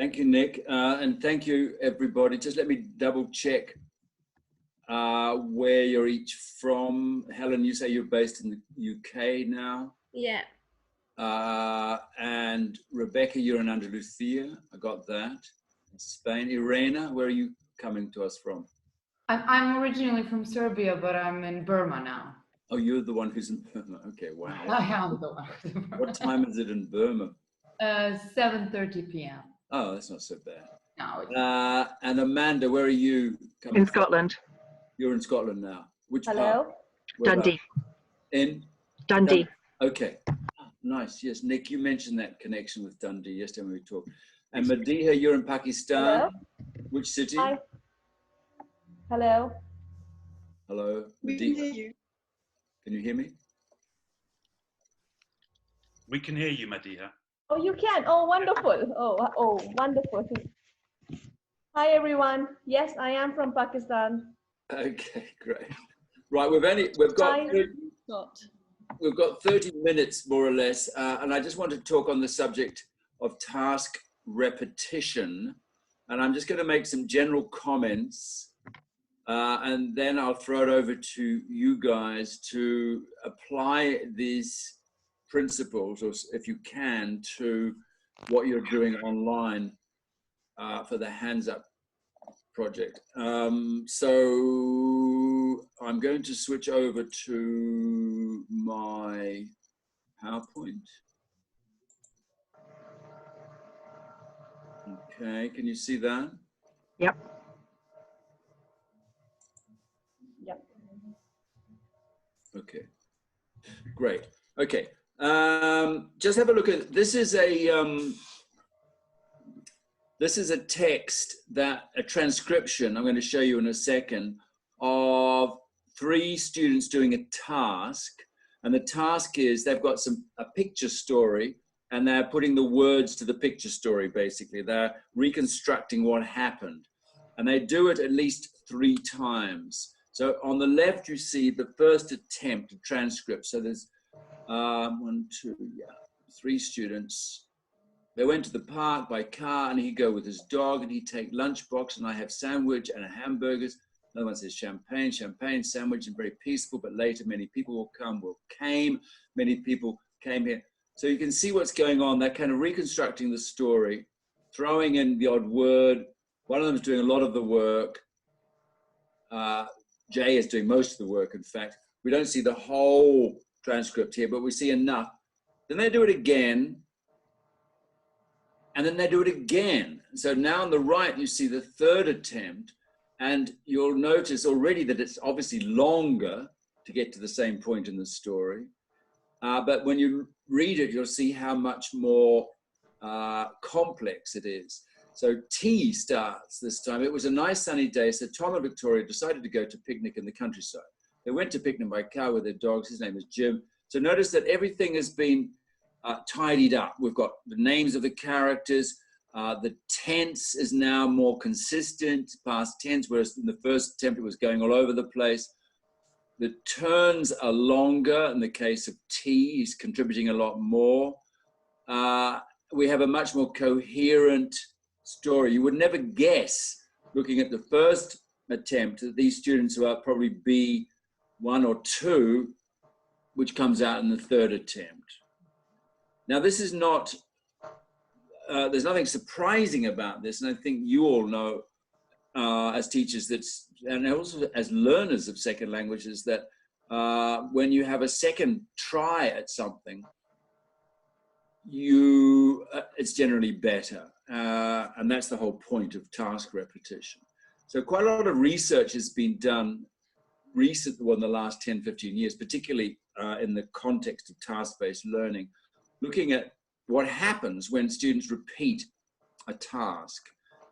Thank you, Nick. And thank you, everybody. Just let me double check where you're each from. Helen, you say you're based in the UK now. Yeah. And Rebecca, you're in Andalusia. I got that. Spain. Irena, where are you coming to us from? I'm originally from Serbia, but I'm in Burma now. Oh, you're the one who's in Burma. Okay, wow. I am the one who's in Burma. What time is it in Burma? 7:30 p.m. Oh, that's not so bad. No. And Amanda, where are you coming In from? Scotland. You're in Scotland now. Which Hello? part? Where Dundee. In? Dundee. Okay. Nice. Yes, Nick, you mentioned that connection with Dundee yesterday when we talked. And Madiha, you're in Pakistan. Hello? Which city? Hi. Hello? Hello, We can hear Madiha. you. Can you hear me? We can hear you, Madiha. Oh, you can. Oh, wonderful. Oh, wonderful. Hi, everyone. Yes, I am from Pakistan. Okay, great. Right, we've got 30 minutes more or less, and I just want to talk on the subject of task repetition, and I'm just going to make some general comments, and then I'll throw it over to you guys to apply these principles, or if you can, to what you're doing online for the Hands Up project. So I'm going to switch over to my PowerPoint. Okay, can you see that? Yep. Yep. Okay, great. Okay, just have a look at this. Is a text a transcription I'm going to show you in a second of 3 students doing a task, and the task is they've got a picture story, and they're putting the words to the picture story. Basically, they're reconstructing what happened, and they do it at least 3 times. So on the left, you see the first attempt at transcript. So there's 3 students. They went to the park by car, and he'd go with his dog, and he'd take lunchbox, and I have sandwich and a hamburgers. Another one says champagne, sandwich, and very peaceful, but later many people came, many people came here. So you can see what's going on. They're kind of reconstructing the story, throwing in the odd word. One of them is doing a lot of the work. Jay is doing most of the work, in fact. We don't see the whole transcript here, but we see enough. Then they do it again, and then they do it again. So now on the right, you see the 3rd attempt, and you'll notice already that it's obviously longer to get to the same point in the story. But when you read it, you'll see how much more complex it is. So T starts this time. It was a nice sunny day, so Tom and Victoria decided to go to picnic in the countryside. They went to picnic by car with their dogs. His name is Jim. So notice that everything has been tidied up. We've got the names of the characters. The tense is now more consistent, past tense, whereas in the first attempt it was going all over the place. The turns are longer. In the case of T, he's contributing a lot more. We have a much more coherent story. You would never guess, looking at the first attempt, that these students will probably be 1 or 2, which comes out in the 3rd attempt. Now, this is not, there's nothing surprising about this, and I think you all know as teachers and also as learners of second languages that when you have a second try at something, it's generally better, and that's the whole point of task repetition. So quite a lot of research has been done recently, in the last 10, 15 years, particularly in the context of task-based learning, looking at what happens when students repeat a task,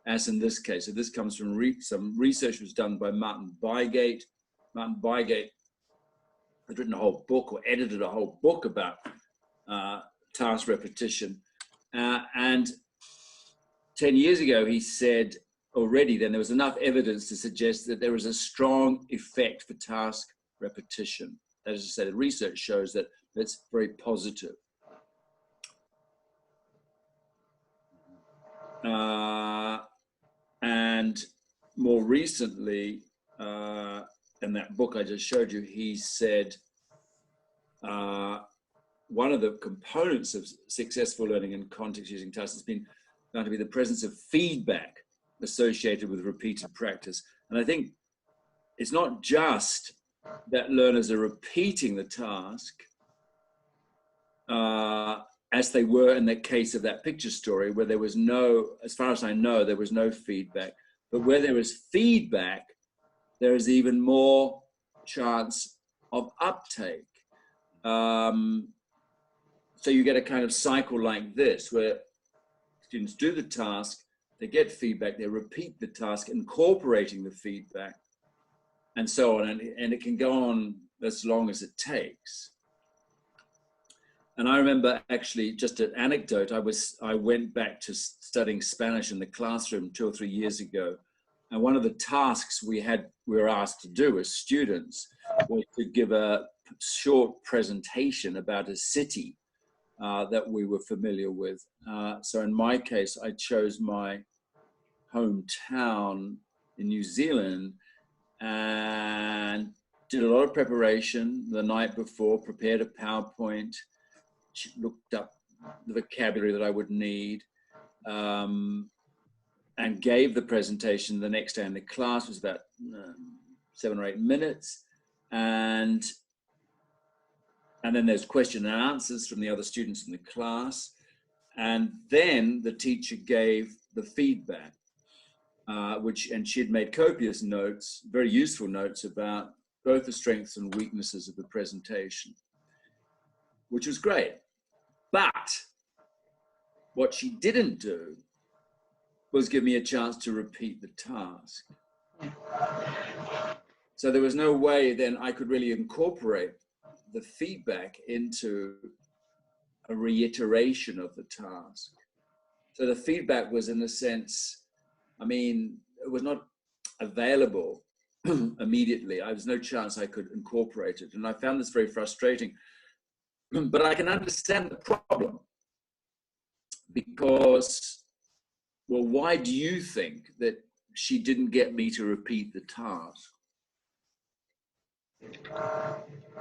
as in this case. So this comes from some research was done by Martin Bygate. Martin Bygate had written a whole book, or edited a whole book about task repetition. And 10 years ago, he said already then there was enough evidence to suggest that there was a strong effect for task repetition. That is to say, the research shows that it's very positive. And more recently, in that book I just showed you, he said one of the components of successful learning in context using tasks has been found to be the presence of feedback associated with repeated practice. And I think it's not just that learners are repeating the task as they were in the case of that picture story, where there was no, as far as I know, there was no feedback. But where there is feedback, there is even more chance of uptake. So you get a kind of cycle like this, where students do the task, they get feedback, they repeat the task, incorporating the feedback, and so on. And it can go on as long as it takes. And I remember, actually, just an anecdote, I went back to studying Spanish in the classroom 2 or 3 years ago. And one of the tasks we were asked to do as students was to give a short presentation about a city that we were familiar with. So in my case, I chose my hometown in New Zealand and did a lot of preparation the night before, prepared a PowerPoint, looked up the vocabulary that I would need, and gave the presentation the next day in the class. It was about 7 or 8 minutes. And then there's question and answers from the other students in the class. And then the teacher gave the feedback, and she had made copious notes, very useful notes about both the strengths and weaknesses of the presentation, which was great. But what she didn't do was give me a chance to repeat the task. So there was no way then I could really incorporate the feedback into a reiteration of the task. So the feedback was, in a sense, I mean, it was not available immediately. There was no chance I could incorporate it. And I found this very frustrating. But I can understand the problem, because, well, why do you think that she didn't get me to repeat the task?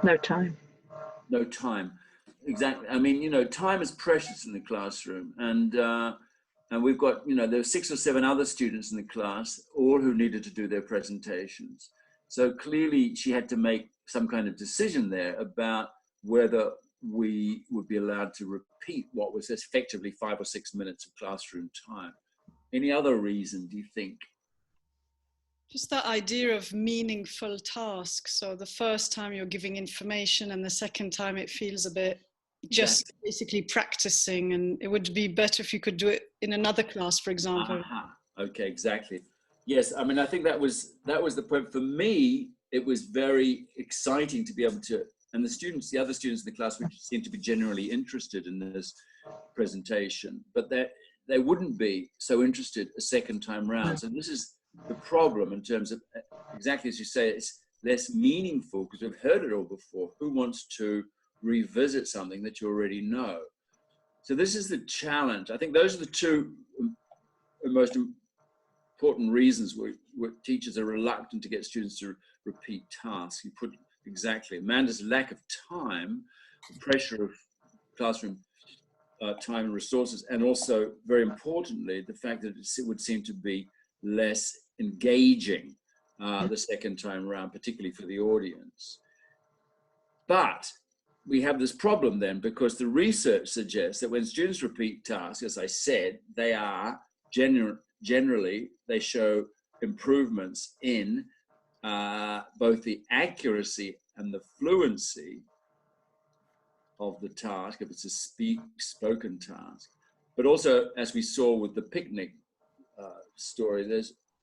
No time. No time. Exactly. I mean, you know, time is precious in the classroom, and we've got, you know, there were 6 or 7 other students in the class, all who needed to do their presentations. So clearly she had to make some kind of decision there about whether we would be allowed to repeat what was effectively 5 or 6 minutes of classroom time. Any other reason, do you think? Just that idea of meaningful tasks. So the first time you're giving information, and the second time it feels a bit just basically practicing, and it would be better if you could do it in another class, for example. Okay, exactly. Yes, I mean, I think that was the point. For me, it was very exciting to be able to, and the other students in the class, which seemed to be generally interested in this presentation, but they wouldn't be so interested a second time round. So this is the problem in terms of, exactly as you say, it's less meaningful because we've heard it all before. Who wants to revisit something that you already know? So this is the challenge. I think those are the 2 most important reasons where teachers are reluctant to get students to repeat tasks. You put exactly Amanda's lack of time, the pressure of classroom time and resources, and also, very importantly, the fact that it would seem to be less engaging the second time around, particularly for the audience. But we have this problem then, because the research suggests that when students repeat tasks, as I said, they are generally, they show improvements in both the accuracy and the fluency of the task, if it's a spoken task. But also, as we saw with the picnic story,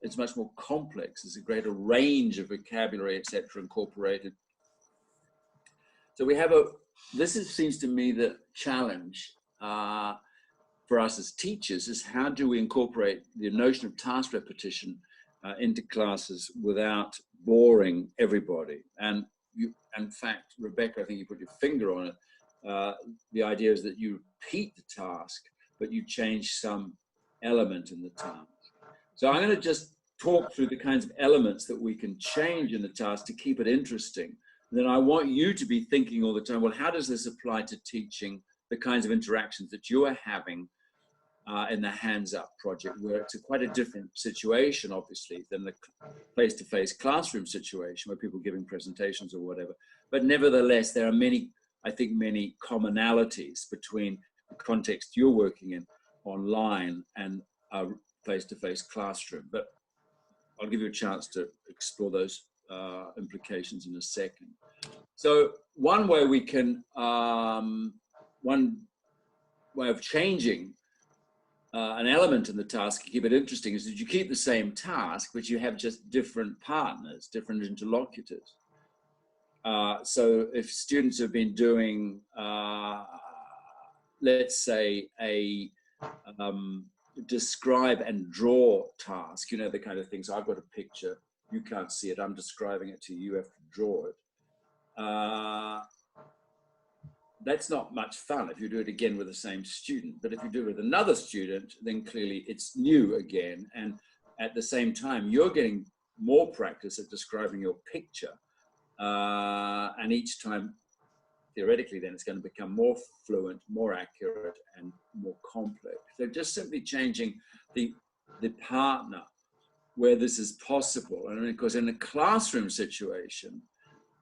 it's much more complex. There's a greater range of vocabulary, etc., incorporated. So we have seems to me the challenge for us as teachers is, how do we incorporate the notion of task repetition into classes without boring everybody? And you, in fact, Rebecca, I think you put your finger on it. The idea is that you repeat the task, but you change some element in the task. So I'm going to just talk through the kinds of elements that we can change in the task to keep it interesting. And then I want you to be thinking all the time, well, how does this apply to teaching the kinds of interactions that you are having in the Hands Up project, where it's quite a different situation, obviously, than the face-to-face classroom situation where people are giving presentations or whatever. But nevertheless, there are many, I think, many commonalities between the context you're working in online and a face-to-face classroom. But I'll give you a chance to explore those implications in a second. So one way we can, one way of changing an element in the task to keep it interesting is that you keep the same task, but you have just different partners, different interlocutors. So if students have been doing, let's say, a describe and draw task, you know, the kind of things. I've got a picture, you can't see it, I'm describing it to you, you have to draw it. That's not much fun if you do it again with the same student. But if you do it with another student, then clearly it's new again. And at the same time, you're getting more practice at describing your picture. And each time, theoretically, then it's going to become more fluent, more accurate, and more complex. So just simply changing the partner where this is possible. And because in a classroom situation,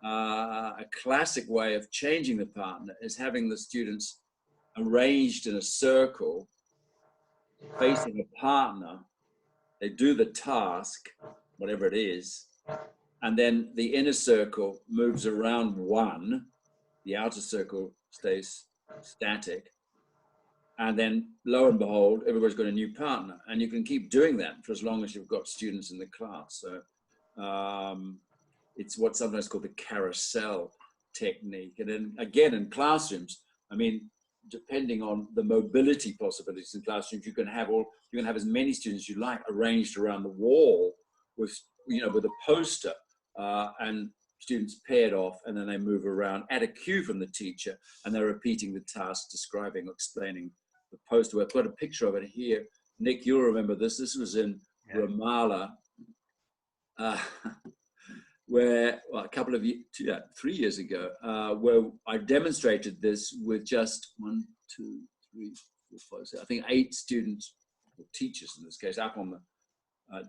a classic way of changing the partner is having the students arranged in a circle facing a partner. They do the task, whatever it is, and then the inner circle moves around one, the outer circle stays static, and then lo and behold, everybody's got a new partner. And you can keep doing that for as long as you've got students in the class. So it's what's sometimes called the carousel technique. And then again, in classrooms, I mean, depending on the mobility possibilities in classrooms, you can have as many students as you like arranged around the wall with, you know, with a poster, and students paired off, and then they move around at a cue from the teacher, and they're repeating the task, describing or explaining the poster. I've got a picture of it here. Nick, you'll remember this. This was in Ramallah. Where a couple of years, 3 years ago, where I demonstrated this with just 1, 2, 3, 4, 5, 6, I think 8 students, or teachers in this case, up on the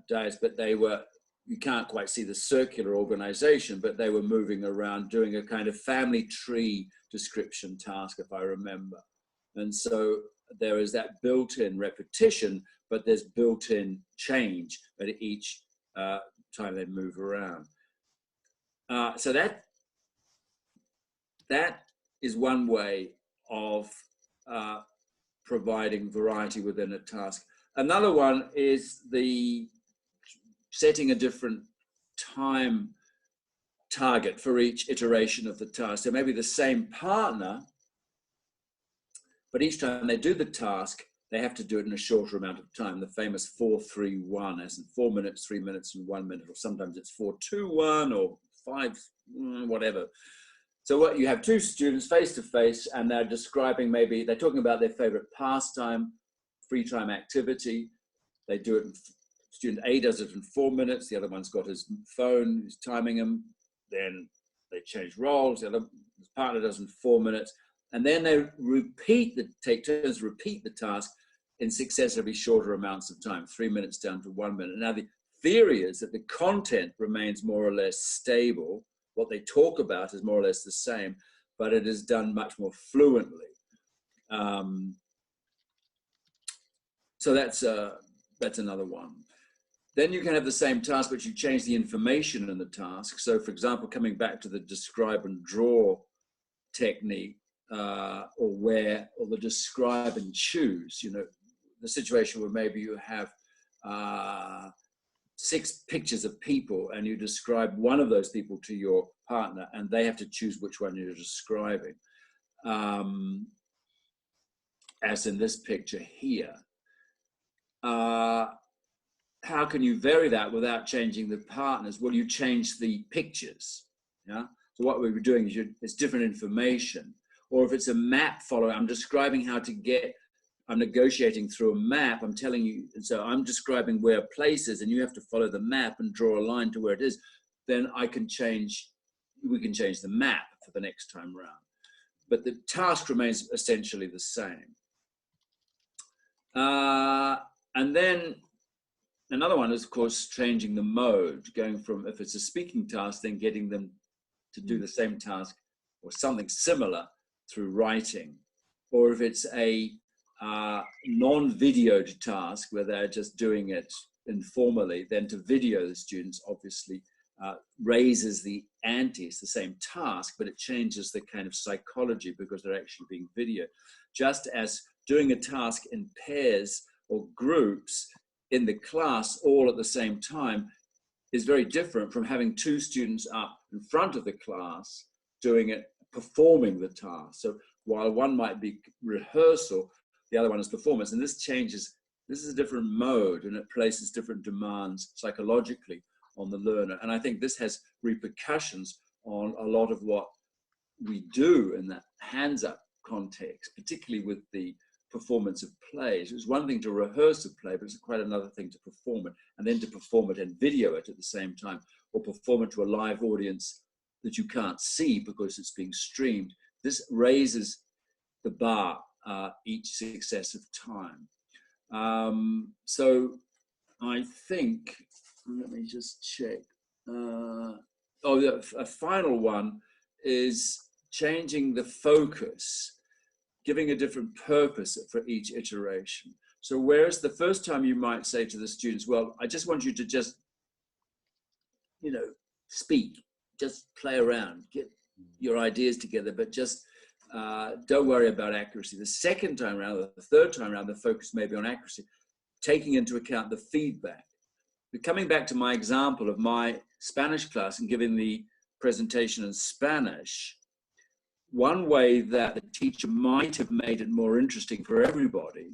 dais, but they were, you can't quite see the circular organization, but they were moving around doing a kind of family tree description task, if I remember. And so there is that built-in repetition, but there's built-in change at each time they move around. So that is one way of providing variety within a task. Another one is the setting a different time target for each iteration of the task. So maybe the same partner, but each time they do the task, they have to do it in a shorter amount of time. The famous 4-3-1, as in 4 minutes, 3 minutes, and 1 minute, or sometimes it's 4-2-1 or 5, whatever. So what you have 2 students face to face, and they're describing, maybe they're talking about their favorite pastime, free time activity. They do it, student A does it in 4 minutes. The other one's got his phone, he's timing him. Then they change roles. The other his partner does it in 4 minutes. And then they take turns to repeat the task in successively shorter amounts of time, 3 minutes down to 1 minute. Now, the theory is that the content remains more or less stable. What they talk about is more or less the same, but it is done much more fluently. So that's another one. Then you can have the same task, but you change the information in the task. So, for example, coming back to the describe and draw technique, or the describe and choose, you know, the situation where maybe you have 6 pictures of people and you describe one of those people to your partner and they have to choose which one you're describing. As in this picture here. How can you vary that without changing the partners? Well, you change the pictures. Yeah. So what we were doing is it's different information. Or if it's a map following, I'm describing how to get I'm negotiating through a map, I'm telling you, and so I'm describing where a place is and you have to follow the map and draw a line to where it is, then we can change the map for the next time round. But the task remains essentially the same. And then another one is, of course, changing the mode, going from, if it's a speaking task, then getting them to do the same task or something similar through writing. Or if it's a non-videoed task where they're just doing it informally, then to video the students obviously raises the ante. It's the same task, but it changes the kind of psychology because they're actually being videoed. Just as doing a task in pairs or groups in the class all at the same time is very different from having two students up in front of the class doing it, performing the task. So while one might be rehearsal, the other one is performance. And this changes, this is a different mode and it places different demands psychologically on the learner. And I think this has repercussions on a lot of what we do in that hands-up context, particularly with the performance of plays. It's one thing to rehearse a play, but it's quite another thing to perform it, and then to perform it and video it at the same time, or perform it to a live audience that you can't see because it's being streamed. This raises the bar each successive time. So I think, let me just check. A final one is changing the focus, giving a different purpose for each iteration. So whereas the first time you might say to the students, well, I just want you to just, you know, speak, just play around, get your ideas together, but just don't worry about accuracy. The second time around, or the third time around, the focus may be on accuracy, taking into account the feedback. But coming back to my example of my Spanish class and giving the presentation in Spanish, one way that the teacher might have made it more interesting for everybody,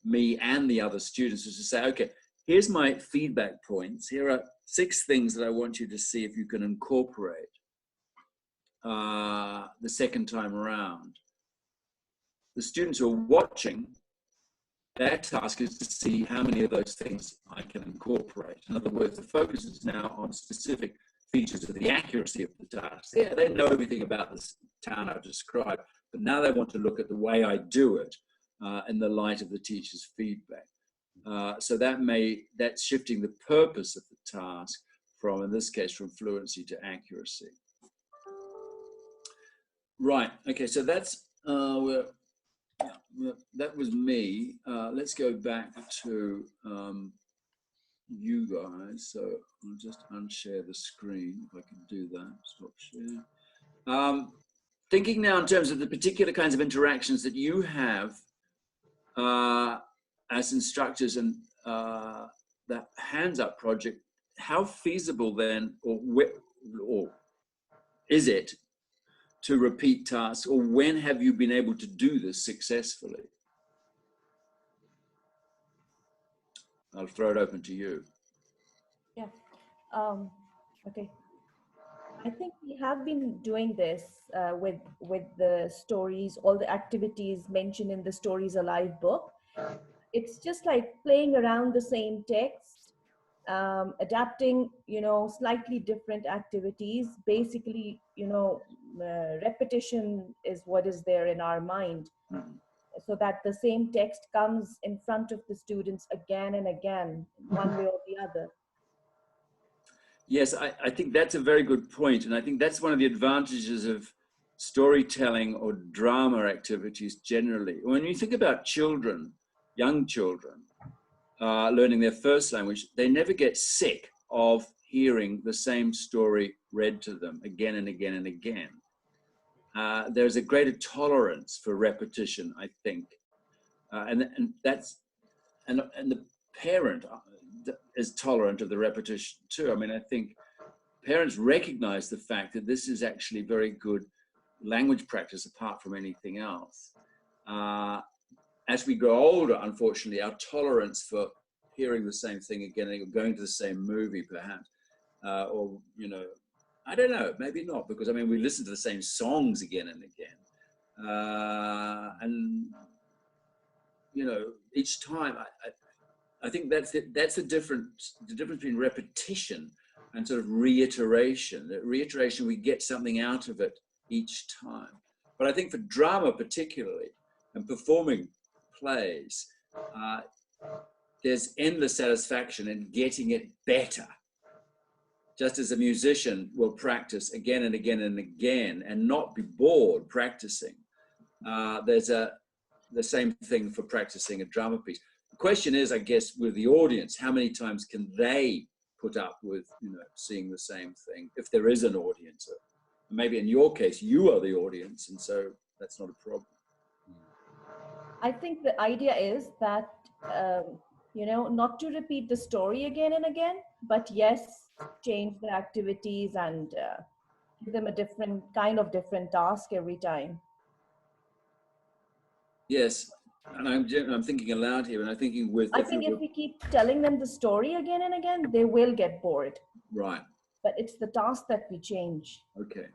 me and the other students, is to say, okay, here's my feedback points. Here are 6 things that I want you to see if you can incorporate the second time around. The students who are watching, their task is to see how many of those things I can incorporate. In other words, the focus is now on specific features of the accuracy of the task. Yeah, they know everything about this town I've described, but now they want to look at the way I do it in the light of the teacher's feedback. So that's shifting the purpose of the task from, in this case, from fluency to accuracy. Right, okay, so that's, that was me. Let's go back to you guys. So I'll just unshare the screen if I can do that. Stop share. Thinking now in terms of the particular kinds of interactions that you have as instructors and that Hands Up project, how feasible then, or is it to repeat tasks, or when have you been able to do this successfully? I'll throw it open to you. Yeah. Okay. I think we have been doing this with the stories, all the activities mentioned in the Stories Alive book. It's just like playing around the same text, adapting, slightly different activities. Basically, repetition is what is there in our mind, so that the same text comes in front of the students again and again, one way or the other. Yes, I think that's a very good point. And I think that's one of the advantages of storytelling or drama activities generally. When you think about children, young children, learning their first language, they never get sick of hearing the same story read to them again and again and again. There's a greater tolerance for repetition, I think. And the parent is tolerant of the repetition too. I mean, I think parents recognize the fact that this is actually very good language practice apart from anything else. As we grow older, unfortunately, our tolerance for hearing the same thing again, or going to the same movie perhaps, or, I don't know, maybe not, because I mean, we listen to the same songs again and again. And you know, each time, I think that's the difference between repetition and sort of reiteration. That reiteration, we get something out of it each time. But I think for drama particularly, and performing plays, there's endless satisfaction in getting it better. Just as a musician will practice again and again and again and not be bored practicing, there's the same thing for practicing a drama piece. The question is, I guess, with the audience, how many times can they put up with, you know, seeing the same thing, if there is an audience? Maybe in your case, you are the audience, and so that's not a problem. I think the idea is that, you know, not to repeat the story again and again, but yes, change the activities and give them a different task every time. Yes, and I'm thinking aloud here, and I'm thinking with. I think if we keep telling them the story again and again, they will get bored. Right. But it's the task that we change. Okay.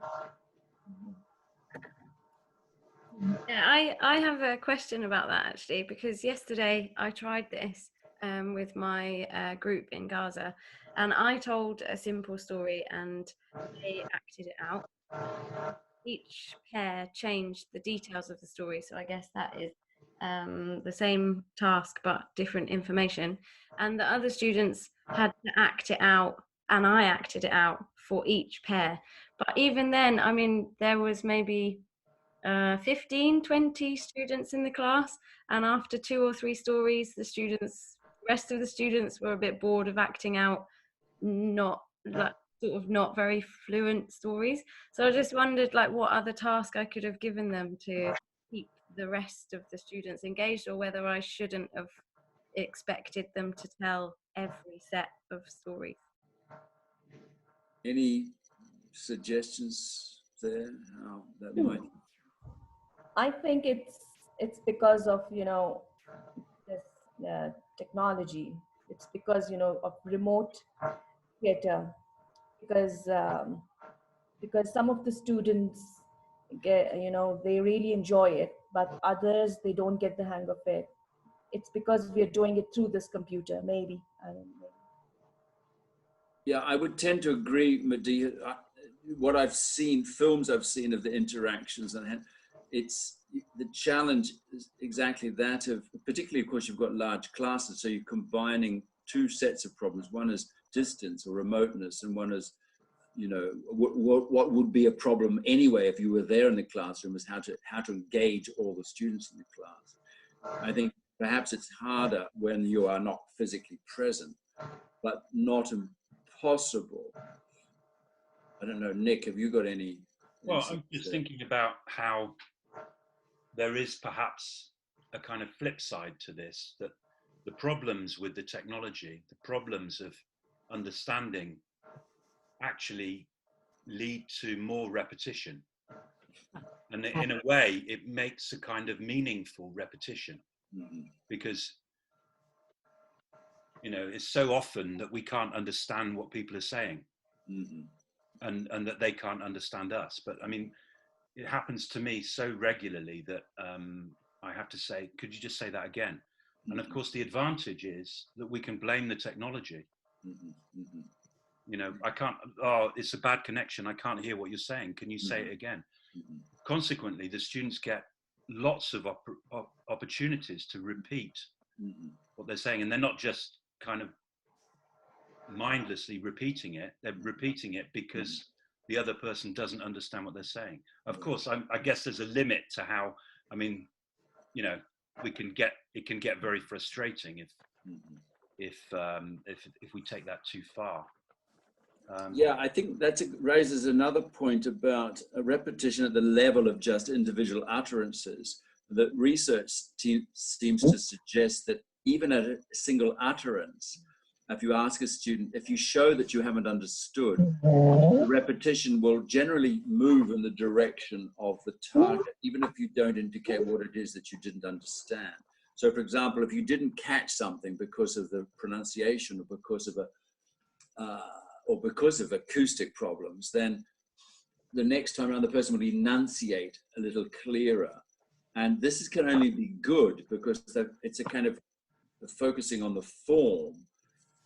Yeah, I have a question about that actually, because yesterday I tried this with my group in Gaza, and I told a simple story and they acted it out. Each pair changed the details of the story, so I guess that is the same task but different information. And the other students had to act it out, and I acted it out for each pair. But even then, I mean, there was maybe 15, 20 students in the class, and after 2 or 3 stories, the rest of the students were a bit bored of acting out not very fluent stories. So I just wondered, like, what other task I could have given them to keep the rest of the students engaged, or whether I shouldn't have expected them to tell every set of stories. Any suggestions there? How that might? I think it's because of, you know, this technology. It's because, you know, of remote theater, because some of the students get, you know, they really enjoy it, but others, they don't get the hang of it. It's because we are doing it through this computer, maybe. I don't know. Yeah, I would tend to agree, Medea. What I've seen, films I've seen of the interactions, and it's the challenge is exactly that of, particularly, of course, you've got large classes, so you're combining 2 sets of problems. One is distance or remoteness, and one is, you know, what would be a problem anyway if you were there in the classroom, is how to engage all the students in the class. I think perhaps it's harder when you are not physically present, but not impossible. I don't know, Nick, have you got any? Well, I'm just thinking about how there is perhaps a kind of flip side to this, that the problems with the technology, the problems of understanding, actually lead to more repetition. And in a way, it makes a kind of meaningful repetition, because, you know, it's so often that we can't understand what people are saying, and that they can't understand us. But I mean, it happens to me so regularly that I have to say, could you just say that again? And of course, the advantage is that we can blame the technology. You know, I can't, oh, it's a bad connection, I can't hear what you're saying, can you say it again? Consequently, the students get lots of opportunities to repeat what they're saying, and they're not just kind of mindlessly repeating it, they're repeating it because the other person doesn't understand what they're saying. Of course, I guess there's a limit to how, I mean, you know, it can get very frustrating if we take that too far. Yeah, I think that raises another point about a repetition at the level of just individual utterances. That research seems to suggest that even at a single utterance, if you ask a student, if you show that you haven't understood, the repetition will generally move in the direction of the target, even if you don't indicate what it is that you didn't understand. So, for example, if you didn't catch something because of the pronunciation or because of acoustic problems, then the next time around the person will enunciate a little clearer. And this can only be good because it's a kind of focusing on the form.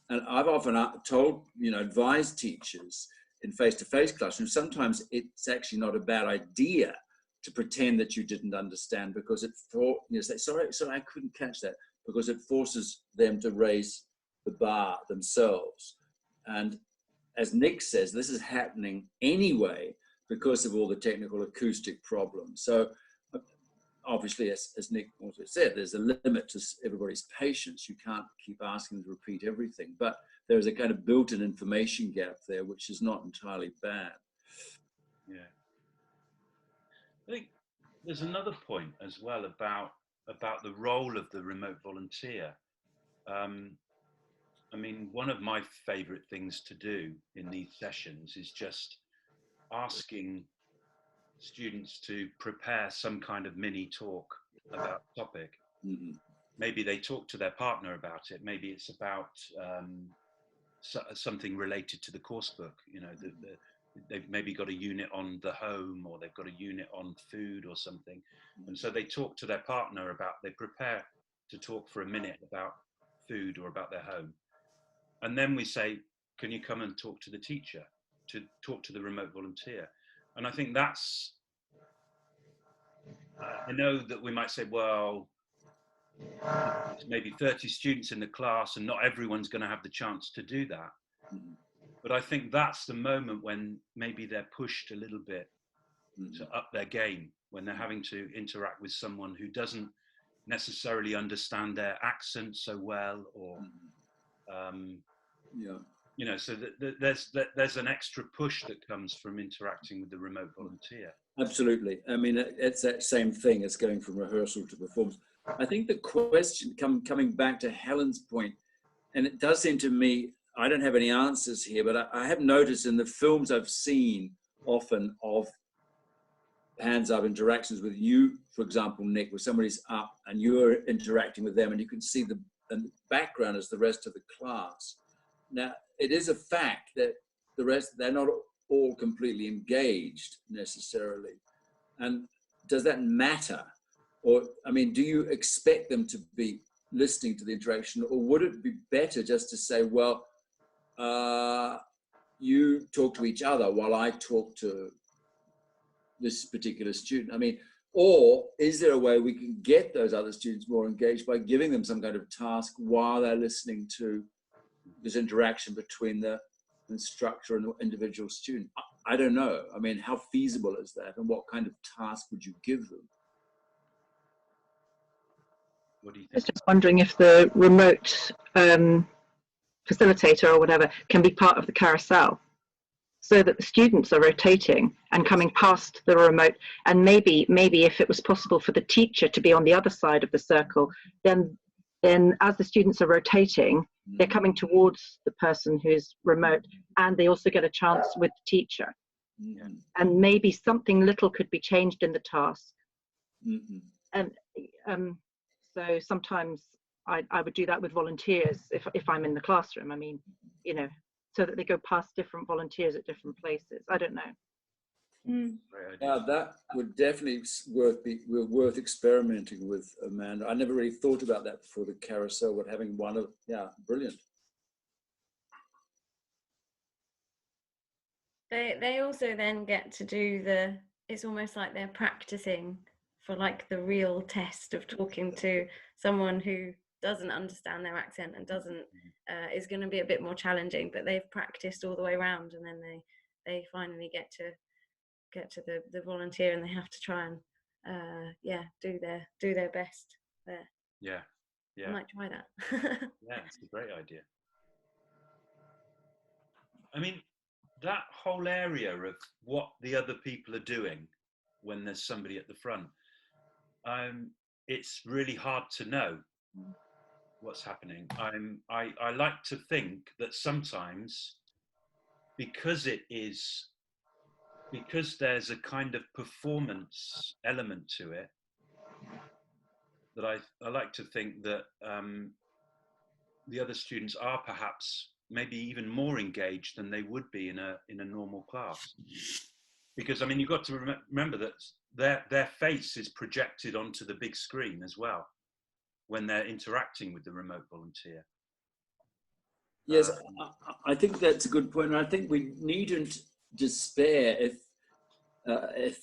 And I've often told, advised teachers in face-to-face classrooms, sometimes it's actually not a bad idea to pretend that you didn't understand, because say, sorry, I couldn't catch that, because it forces them to raise the bar themselves. And as Nick says, this is happening anyway because of all the technical acoustic problems. So obviously, as Nick also said, there's a limit to everybody's patience. You can't keep asking them to repeat everything, but there's a kind of built-in information gap there, which is not entirely bad. Yeah. I think there's another point as well about the role of the remote volunteer. I mean, one of my favorite things to do in these sessions is just asking students to prepare some kind of mini talk about the topic. Mm-hmm. Maybe they talk to their partner about it. Maybe it's about something related to the course book. They've maybe got a unit on the home, or they've got a unit on food or something. And so they talk to their partner they prepare to talk for a minute about food or about their home. And then we say, can you come and talk to the teacher, to talk to the remote volunteer? And I think that's, I know that we might say, well, there's maybe 30 students in the class and not everyone's going to have the chance to do that. But I think that's the moment when maybe they're pushed a little bit to up their game, when they're having to interact with someone who doesn't necessarily understand their accent so well, or so there's an extra push that comes from interacting with the remote volunteer. Absolutely. I mean, it's that same thing as going from rehearsal to performance. I think the question, coming back to Helen's point, and it does seem to me, I don't have any answers here, but I have noticed in the films I've seen often of hands-up interactions with you, for example, Nick, where somebody's up and you're interacting with them and you can see the background as the rest of the class. Now, it is a fact that the rest, they're not all completely engaged necessarily. And does that matter? Or, I mean, do you expect them to be listening to the interaction, or would it be better just to say, well, you talk to each other while I talk to this particular student? I mean, or is there a way we can get those other students more engaged by giving them some kind of task while they're listening to this interaction between the instructor and the individual student? I don't know. I mean, how feasible is that, and what kind of task would you give them? What do you think? I was just wondering if the remote facilitator or whatever can be part of the carousel, so that the students are rotating and coming past the remote, and maybe if it was possible for the teacher to be on the other side of the circle, then as the students are rotating, they're coming towards the person who's remote, and they also get a chance with the teacher. Mm-hmm. And maybe something little could be changed in the task. Mm-hmm. And so sometimes I would do that with volunteers if I'm in the classroom. I mean, so that they go past different volunteers at different places. I don't know. Yeah, that would definitely worth experimenting with, Amanda. I never really thought about that before, the carousel, but having one of, brilliant. They also then get to do it's almost like they're practicing for like the real test of talking to someone who doesn't understand their accent and is going to be a bit more challenging, but they've practiced all the way around, and then they finally get to the volunteer, and they have to try and do their best there. Yeah. I might try that. Yeah, it's a great idea. I mean, that whole area of what the other people are doing when there's somebody at the front, it's really hard to know what's happening. I like to think that sometimes, because there's a kind of performance element to it, that I like to think that the other students are perhaps maybe even more engaged than they would be in a normal class. Because I mean, you've got to remember that their face is projected onto the big screen as well when they're interacting with the remote volunteer. Yes, I think that's a good point, and I think we needn't despair if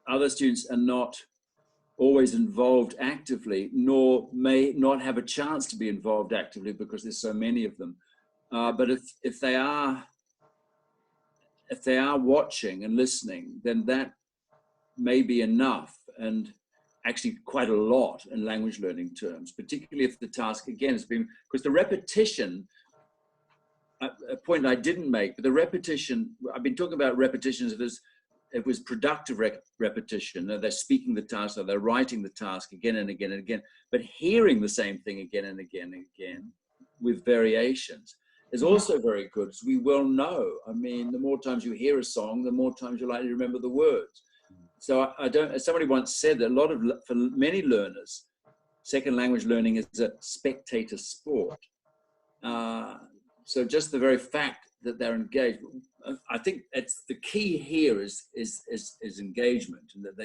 other students are not always involved actively, nor may not have a chance to be involved actively because there's so many of them. But if they are watching and listening, then that may be enough, and actually quite a lot in language learning terms, particularly if the task, again, has been, because the repetition, a point I didn't make, but the repetition, I've been talking about repetitions as it was productive repetition. They're speaking the task, or they're writing the task again and again and again, but hearing the same thing again and again and again with variations is also very good, as we well know. I mean, the more times you hear a song, the more times you're likely to remember the words. So I don't, as somebody once said, that for many learners, second language learning is a spectator sport. So just the very fact that they're engaged, I think it's the key here is engagement, and that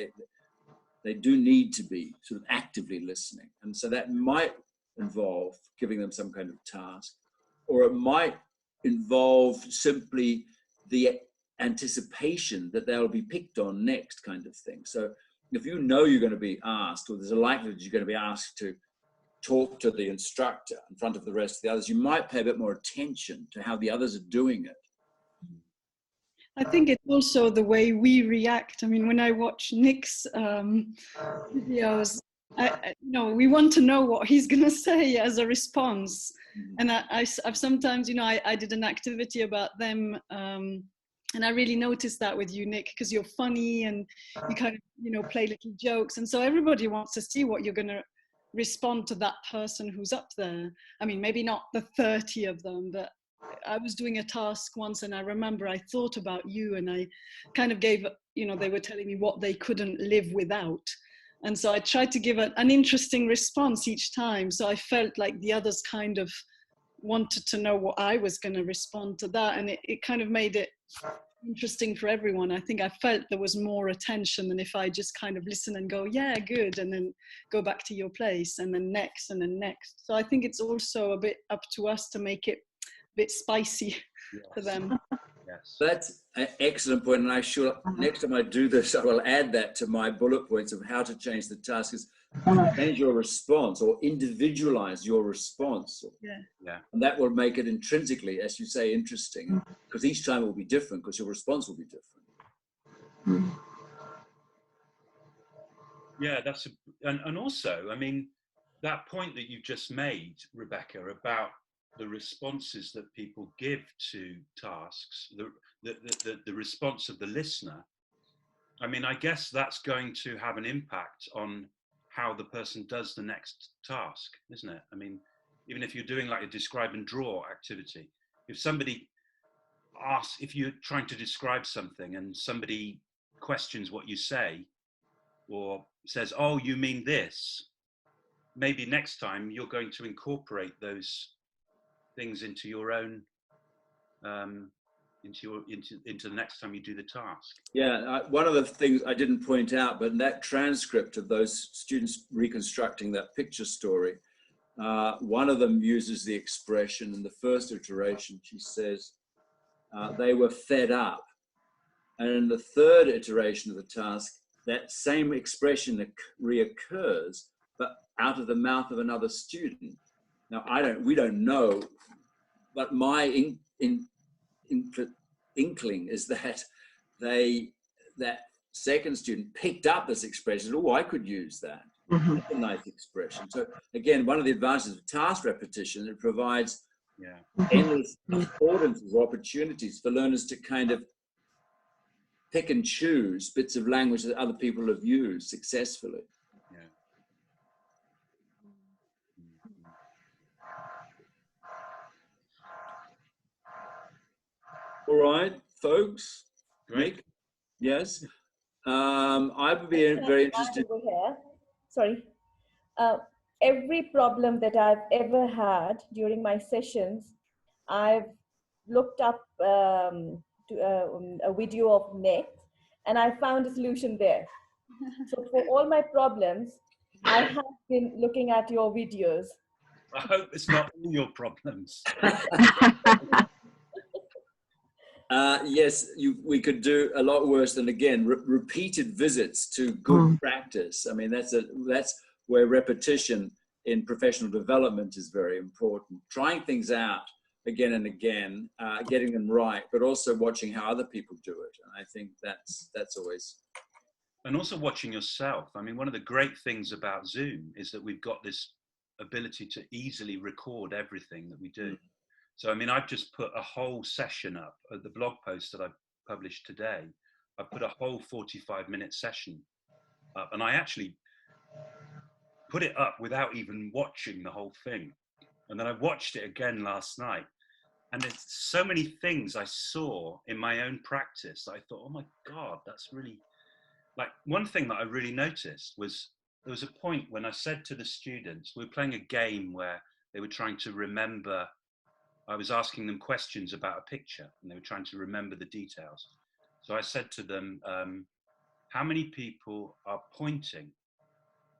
they do need to be sort of actively listening. And so that might involve giving them some kind of task, or it might involve simply the anticipation that they'll be picked on next, kind of thing. So if you know you're going to be asked, or there's a likelihood you're going to be asked to talk to the instructor in front of the rest of the others, you might pay a bit more attention to how the others are doing it. I think it's also the way we react. I mean, when I watch Nick's videos, we want to know what he's going to say as a response. And I've sometimes, I did an activity about them, and I really noticed that with you, Nick, because you're funny and you kind of, play little jokes. And so everybody wants to see what you're going to respond to that person who's up there. I mean, maybe not the 30 of them, but I was doing a task once, and I remember I thought about you, and I kind of gave, they were telling me what they couldn't live without. And so I tried to give an interesting response each time. So I felt like the others kind of wanted to know what I was going to respond to that. And it kind of made it interesting for everyone. I think I felt there was more attention than if I just kind of listen and go, yeah, good, and then go back to your place, and then next, and then next. So I think it's also a bit up to us to make it a bit spicy for them. Yes. That's an excellent point, and I sure next time I do this, I will add that to my bullet points of how to change the task, is change your response or individualize your response. Yeah. And that will make it intrinsically, as you say, interesting, because each time it will be different, because your response will be different. Yeah, and also, I mean, that point that you just made, Rebecca, about the responses that people give to tasks, the response of the listener, I mean, I guess that's going to have an impact on how the person does the next task, isn't it? I mean, even if you're doing like a describe and draw activity, if somebody asks, if you're trying to describe something and somebody questions what you say, or says, oh, you mean this, maybe next time you're going to incorporate those things into your own, into the next time you do the task. Yeah, one of the things I didn't point out, but in that transcript of those students reconstructing that picture story, one of them uses the expression in the first iteration. She says they were fed up, and in the third iteration of the task, that same expression reoccurs, but out of the mouth of another student. Now, we don't know, but my inkling is that that second student picked up this expression. Oh, I could use that. That's a nice expression. So again, one of the advantages of task repetition, it provides endless affordances or opportunities for learners to kind of pick and choose bits of language that other people have used successfully. All right, folks. Great. Nick? Yes. I would be very interested. Over here. Sorry. Every problem that I've ever had during my sessions, I've looked up a video of Nick, and I found a solution there. So for all my problems, I have been looking at your videos. I hope it's not all your problems. Yes, we could do a lot worse than, again, repeated visits to good practice. I mean, that's where repetition in professional development is very important. Trying things out again and again, getting them right, but also watching how other people do it. And I think that's always. And also watching yourself. I mean, one of the great things about Zoom is that we've got this ability to easily record everything that we do. So, I mean, I've just put a whole session up at the blog post that I published today. I put a whole 45-minute session up, and I actually put it up without even watching the whole thing. And then I watched it again last night. And there's so many things I saw in my own practice that I thought, oh my God, that's really, like, one thing that I really noticed was there was a point when I said to the students, we were playing a game where they were trying to remember. I was asking them questions about a picture and they were trying to remember the details. So I said to them, how many people are pointing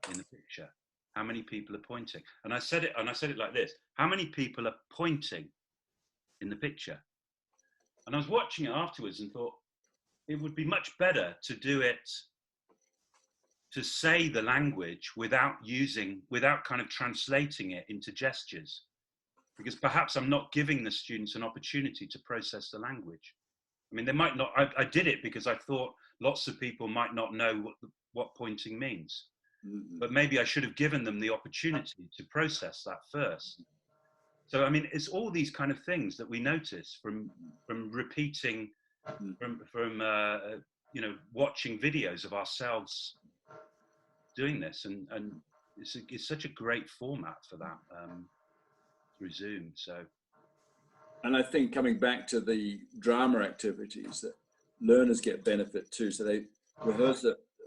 in the picture? How many people are pointing? And I said it like this: how many people are pointing in the picture? And I was watching it afterwards and thought it would be much better to do it, to say the language without kind of translating it into gestures, because perhaps I'm not giving the students an opportunity to process the language. I mean, they might not. I did it because I thought lots of people might not know what pointing means. But maybe I should have given them the opportunity to process that first. So, I mean, it's all these kind of things that we notice from repeating, from you know, watching videos of ourselves doing this, and it's such a great format for that through Zoom. So, and I think coming back to the drama activities, that learners get benefit too. So they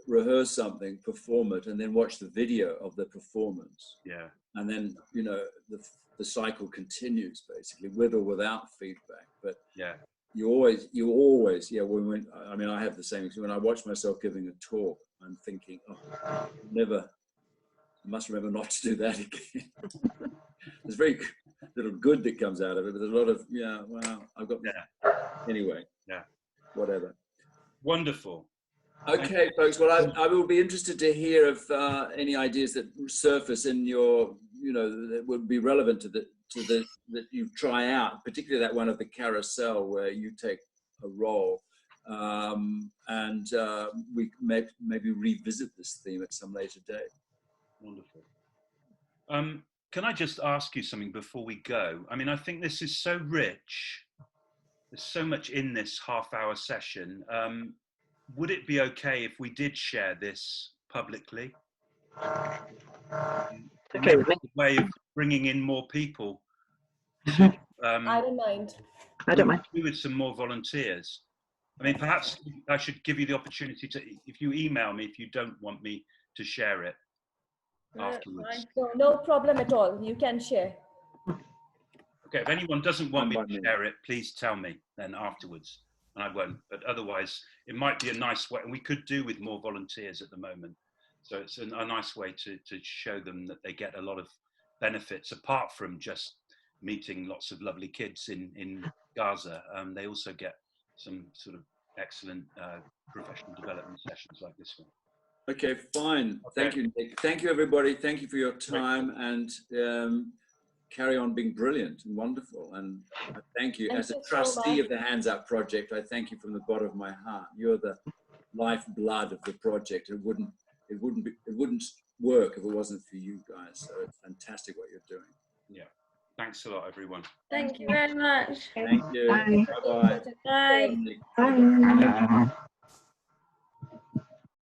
rehearse something, perform it, and then watch the video of the performance. Yeah. And then, you know, the cycle continues basically, with or without feedback. But yeah, you always, yeah. I mean, I have the same experience. When I watch myself giving a talk, I'm thinking, oh, I must remember not to do that again. There's very little good that comes out of it, but there's a lot of, I've got, anyway, whatever. Wonderful. Okay, folks. Well, I will be interested to hear of any ideas that surface in your, that would be relevant to that you try out, particularly that one of the carousel where you take a role, and we maybe revisit this theme at some later date. Wonderful. Can I just ask you something before we go? I mean, I think this is so rich. There's so much in this half-hour session. Would it be okay if we did share this publicly? Okay. A way of bringing in more people. To, I don't mind. I don't mind. With some more volunteers. I mean, perhaps I should give you the opportunity to, if you email me, if you don't want me to share it afterwards. No problem at all. You can share. Okay, if anyone doesn't want me to share it, please tell me then afterwards, and I won't. But otherwise, it might be a nice way, and we could do with more volunteers at the moment. So it's a nice way to show them that they get a lot of benefits apart from just meeting lots of lovely kids in Gaza. They also get some sort of excellent professional development sessions like this one. Okay, fine. Okay. Thank you, Nick. Thank you, everybody. Thank you for your time, and carry on being brilliant and wonderful. And I thank you. As a trustee of the Hands Up project, I thank you from the bottom of my heart. You're the lifeblood of the project. It wouldn't work if it wasn't for you guys. So it's fantastic what you're doing. Yeah. Thanks a lot, everyone. Thank you very much. Thank you. Bye. Bye-bye. Bye. Bye.